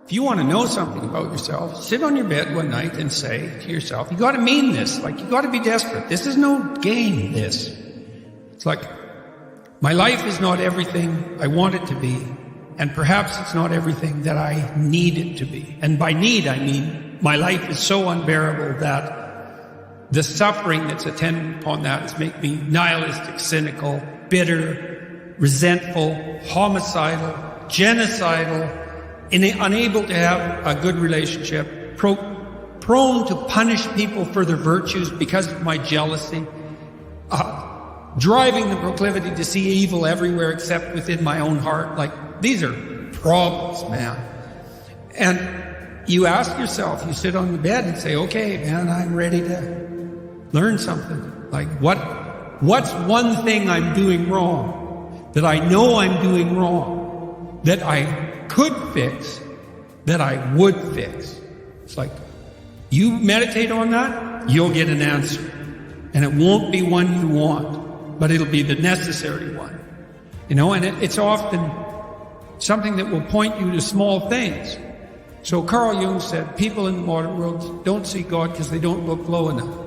If you want to know something about yourself, sit on your bed one night and say to yourself, you got to mean this. Like, you got to be desperate. This is no game, this. It's like, my life is not everything I want it to be, and perhaps it's not everything that I need it to be. And by need, I mean, my life is so unbearable that the suffering that's attendant upon that has made me nihilistic, cynical, bitter, resentful, homicidal, genocidal, unable to have a good relationship, prone to punish people for their virtues because of my jealousy, driving the proclivity to see evil everywhere except within my own heart. Like, these are problems, man. And you ask yourself, you sit on the bed and say, okay, man, I'm ready to learn something. Like, what's one thing I'm doing wrong, that I know I'm doing wrong, that I could fix, that I would fix? It's like, you meditate on that, you'll get an answer. And it won't be one you want, but it'll be the necessary one. You know, and it's often something that will point you to small things. So Carl Jung said, people in the modern world don't see God because they don't look low enough.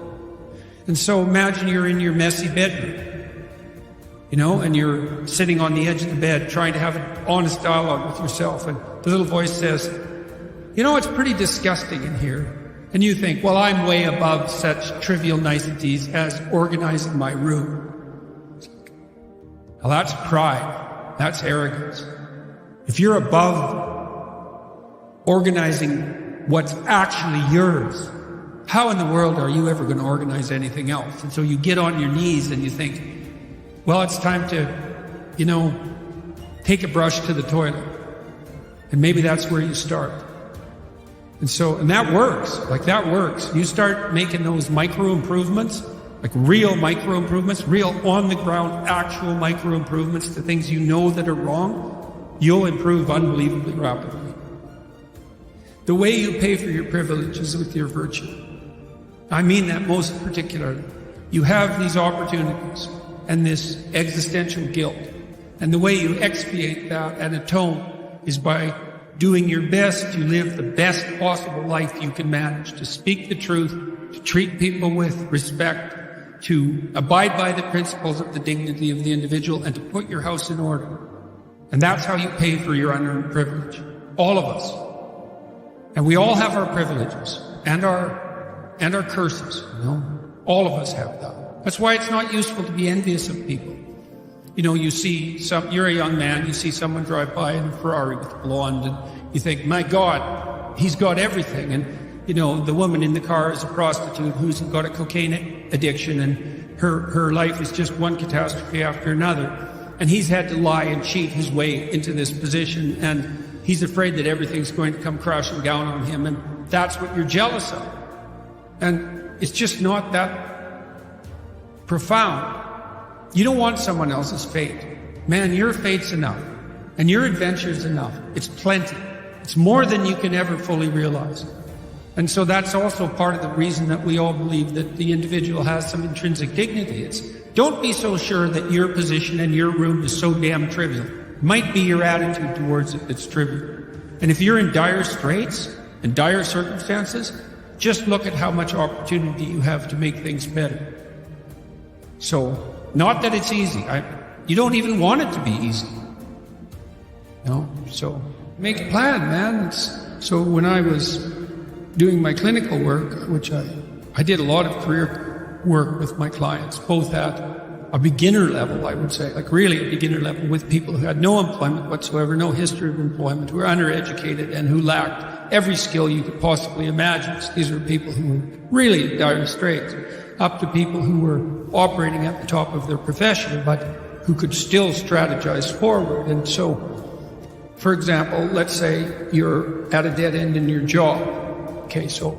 And so imagine you're in your messy bedroom, you know, and you're sitting on the edge of the bed trying to have an honest dialogue with yourself, and the little voice says, you know, it's pretty disgusting in here. And you think, well, I'm way above such trivial niceties as organizing my room. Now that's pride. That's arrogance. If you're above organizing what's actually yours, how in the world are you ever going to organize anything else? And so you get on your knees and you think, well, it's time to, you know, take a brush to the toilet. And maybe that's where you start. And that works. Like, that works. You start making those micro improvements, like real micro improvements, real on the ground, actual micro improvements to things you know that are wrong, you'll improve unbelievably rapidly. The way you pay for your privilege is with your virtue. I mean that most particularly. You have these opportunities and this existential guilt. And the way you expiate that and atone is by doing your best to live the best possible life you can manage, to speak the truth, to treat people with respect, to abide by the principles of the dignity of the individual, and to put your house in order. And that's how you pay for your unearned privilege. All of us. And we all have our privileges and our curses, you know. All of us have that. That's why it's not useful to be envious of people. You know, you're a young man, you see someone drive by in a Ferrari with a blonde, and you think, my God, he's got everything. And, you know, the woman in the car is a prostitute who's got a cocaine addiction, and her life is just one catastrophe after another. And he's had to lie and cheat his way into this position, and he's afraid that everything's going to come crashing down on him, and that's what you're jealous of. And it's just not that profound. You don't want someone else's fate. Man, your fate's enough. And your adventure's enough. It's plenty. It's more than you can ever fully realize. And so that's also part of the reason that we all believe that the individual has some intrinsic dignity. It's, don't be so sure that your position in your room is so damn trivial. It might be your attitude towards it that's trivial. And if you're in dire straits and dire circumstances, just look at how much opportunity you have to make things better. So, not that it's easy. You don't even want it to be easy. You know? So, make a plan, man. So when I was doing my clinical work, which I did a lot of career work with my clients, both at a beginner level, I would say, like really a beginner level, with people who had no employment whatsoever, no history of employment, who were undereducated and who lacked every skill you could possibly imagine. So these were people who were really in dire straits, up to people who were operating at the top of their profession, but who could still strategize forward. And so, for example, let's say you're at a dead end in your job. Okay, so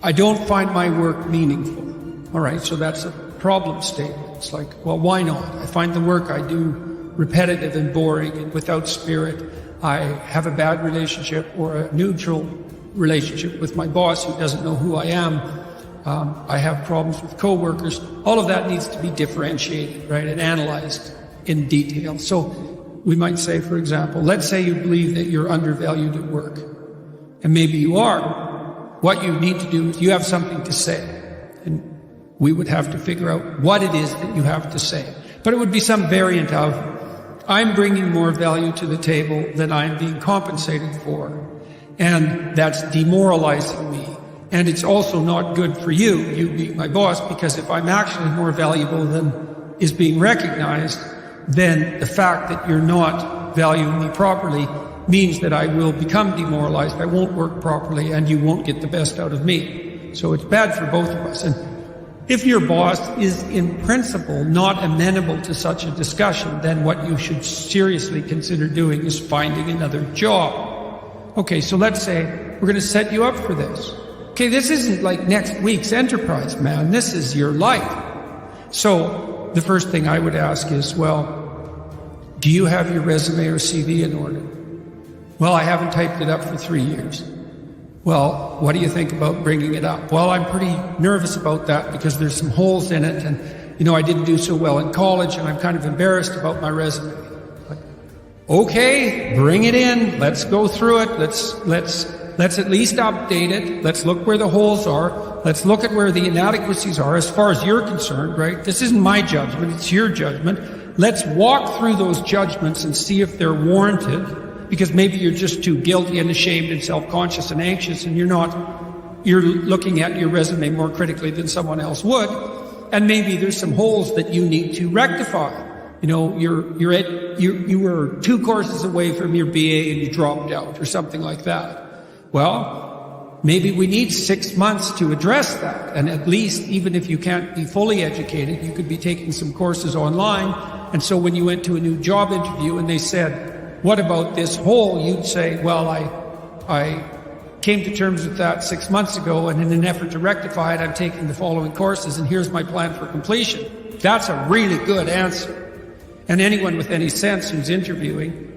I don't find my work meaningful. All right, so that's a problem statement. It's like, well, why not? I find the work I do repetitive and boring and without spirit. I have a bad relationship or a neutral relationship with my boss who doesn't know who I am. I have problems with coworkers. All of that needs to be differentiated, right, and analyzed in detail. So we might say, for example, let's say you believe that you're undervalued at work. and maybe you are. What you need to do is you have something to say, and we would have to figure out what it is that you have to say. But it would be some variant of, I'm bringing more value to the table than I'm being compensated for, and that's demoralizing me. And it's also not good for you being my boss, because if I'm actually more valuable than is being recognized, then the fact that you're not valuing me properly means that I will become demoralized, I won't work properly, and you won't get the best out of me. So it's bad for both of us. And if your boss is in principle not amenable to such a discussion, then what you should seriously consider doing is finding another job. Okay, so let's say we're going to set you up for this. Okay, this isn't like next week's enterprise, man. This is your life. So the first thing I would ask is, well, do you have your resume or CV in order? Well, I haven't typed it up for 3 years. Well, what do you think about bringing it up? Well, I'm pretty nervous about that because there's some holes in it, and, I didn't do so well in college, and I'm kind of embarrassed about my resume. But, okay, bring it in. Let's go through it. Let's at least update it. Let's look where the holes are. Let's look at where the inadequacies are as far as you're concerned, right? This isn't my judgment, it's your judgment. Let's walk through those judgments and see if they're warranted, because maybe you're just too guilty and ashamed and self-conscious and anxious, and you're looking at your resume more critically than someone else would. And maybe there's some holes that you need to rectify. You were 2 courses away from your BA and you dropped out or something like that. Well, maybe we need 6 months to address that. And at least, even if you can't be fully educated, you could be taking some courses online. And so when you went to a new job interview and they said, what about this hole? You'd say, well, I came to terms with that 6 months ago, and in an effort to rectify it, I'm taking the following courses, and here's my plan for completion. That's a really good answer. And anyone with any sense who's interviewing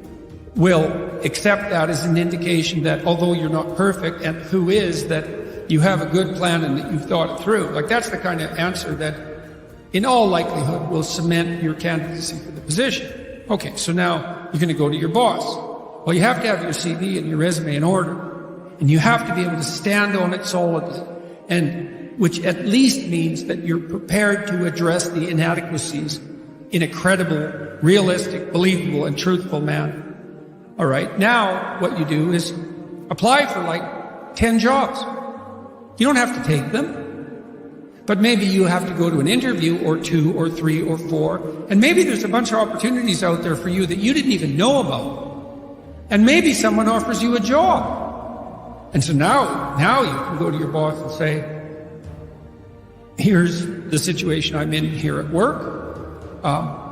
will accept that as an indication that although you're not perfect, and who is, that you have a good plan and that you've thought it through. Like, that's the kind of answer that in all likelihood will cement your candidacy for the position. Okay, so now you're going to go to your boss. Well, you have to have your CV and your resume in order, and you have to be able to stand on it solidly, and which at least means that you're prepared to address the inadequacies in a credible, realistic, believable, and truthful manner. All right, now what you do is apply for like 10 jobs. You don't have to take them, but maybe you have to go to an interview or 2 or 3 or 4, and maybe there's a bunch of opportunities out there for you that you didn't even know about. And maybe someone offers you a job. And so now you can go to your boss and say, here's the situation I'm in here at work.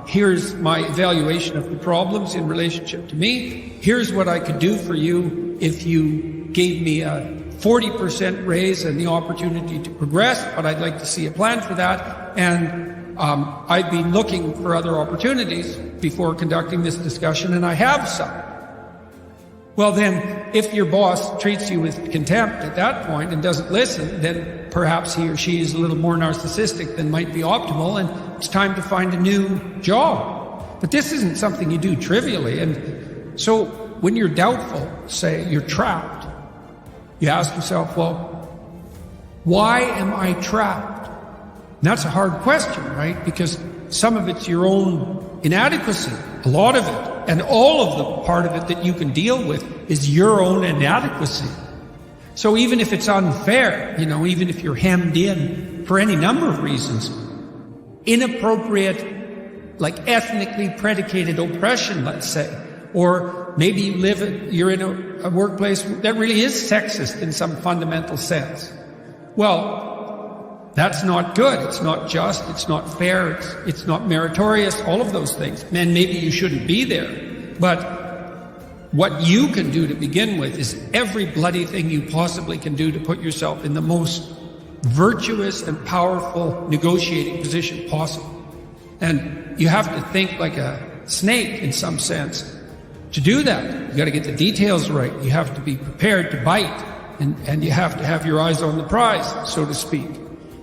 Here's my evaluation of the problems in relationship to me. Here's what I could do for you if you gave me a 40% raise and the opportunity to progress, but I'd like to see a plan for that. And I've been looking for other opportunities before conducting this discussion, and I have some. Well, then, if your boss treats you with contempt at that point and doesn't listen, then perhaps he or she is a little more narcissistic than might be optimal, and it's time to find a new job. But this isn't something you do trivially. And so when you're doubtful, say you're trapped, you ask yourself, well, why am I trapped? And that's a hard question, right? Because some of it's your own inadequacy, a lot of it. And all of the part of it that you can deal with is your own inadequacy. So even if it's unfair, even if you're hemmed in for any number of reasons, inappropriate, like ethnically predicated oppression, let's say, or maybe you're in a workplace that really is sexist in some fundamental sense. Well, that's not good. It's not just. It's not fair. It's not meritorious. All of those things. And maybe you shouldn't be there. But what you can do to begin with is every bloody thing you possibly can do to put yourself in the most virtuous and powerful negotiating position possible. And you have to think like a snake in some sense to do that. You got to get the details right. You have to be prepared to bite, and you have to have your eyes on the prize, so to speak.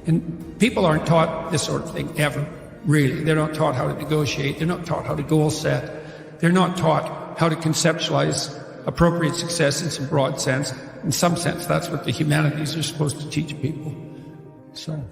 And people aren't taught this sort of thing ever, really. They're not taught how to negotiate. They're not taught how to goal set. They're not taught how to conceptualize appropriate success in some broad sense. In some sense, that's what the humanities are supposed to teach people. So...